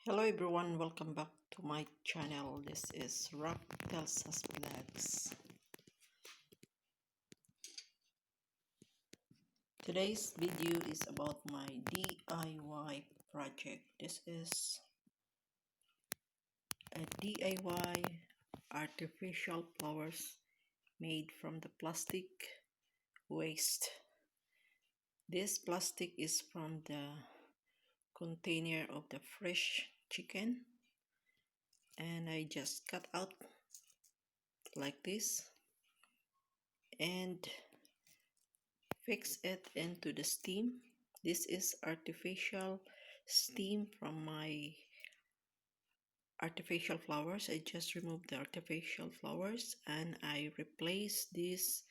Hello everyone, welcome back to my channel. This is RecycledPlasticMeatbox. Today's video is about my DIY project. This is a DIY artificial flowers made from the plastic waste. This plastic is from the container of the fresh chicken, and I just cut out like this and fix it into the steam. This is artificial steam from my artificial flowers. I just removed the artificial flowers and I replace this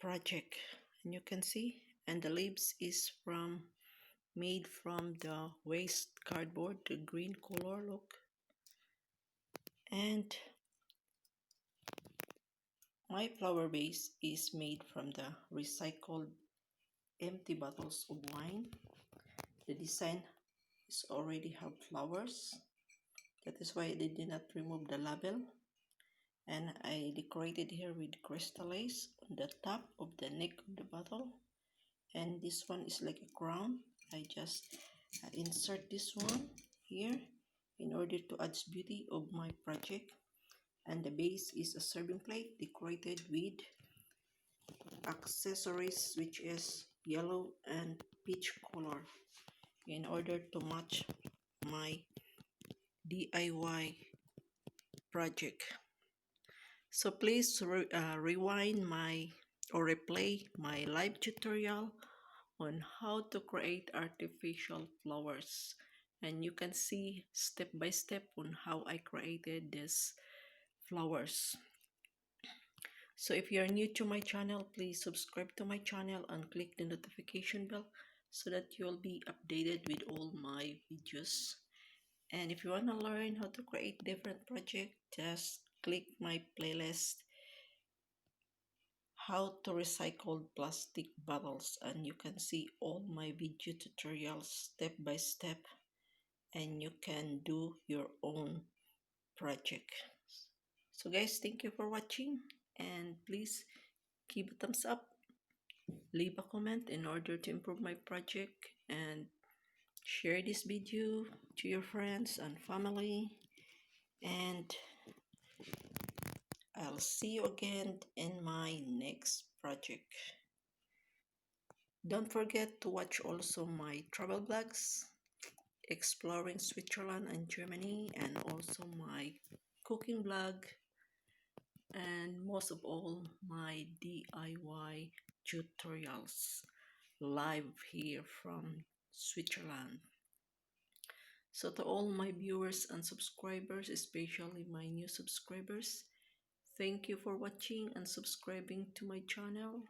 project, and you can see, and the leaves is made from the waste cardboard, the green color, look. And my flower base is made from the recycled empty bottles of wine. The design is already have flowers. That is why they did not remove the label. And I decorated here with crystal lace on the top of the neck of the bottle. And this one is like a crown. I just insert this one here in order to add beauty of my project. And the base is a serving plate decorated with accessories, which is yellow and peach color, in order to match my DIY project. So please rewind or replay my live tutorial on how to create artificial flowers, and you can see step by step on how I created these flowers. So if you are new to my channel, please subscribe to my channel and click the notification bell so that you'll be updated with all my videos. And if you want to learn how to create different projects, just click my playlist, how to recycle plastic bottles, and you can see all my video tutorials step by step, and you can do your own project. So guys, thank you for watching, and please give a thumbs up, leave a comment in order to improve my project, and share this video to your friends and family. And I'll see you again in my next project. Don't forget to watch also my travel vlogs, exploring Switzerland and Germany, and also my cooking vlog, and most of all my DIY tutorials live here from Switzerland. So to all my viewers and subscribers, especially my new subscribers, thank you for watching and subscribing to my channel.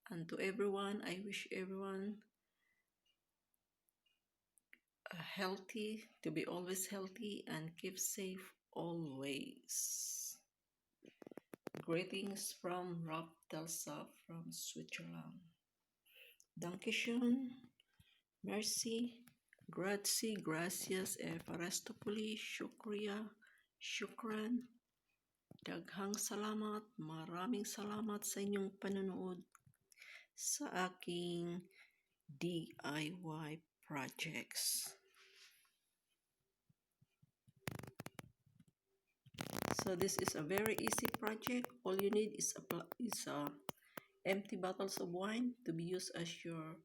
And to everyone, I wish everyone healthy, to be always healthy and keep safe always. Greetings from Rob Telsa from Switzerland. Dankeschön, merci, grazie, gracias, farestopoli, shukriya, shukran, daghang salamat, maraming salamat sa inyong panonood sa aking DIY projects. So this is a very easy project. All you need is empty bottles of wine to be used as your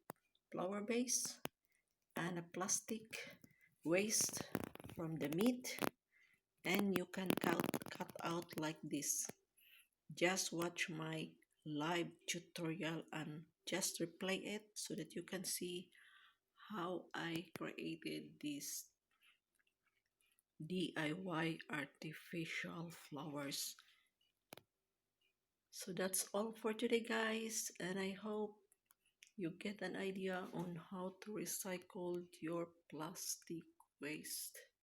flower base, and a plastic waste from the meat, and you can cut out like this. Just watch my live tutorial and just replay it so that you can see how I created this DIY artificial flowers. So that's all for today, guys, and I hope you get an idea on how to recycle your plastic waste.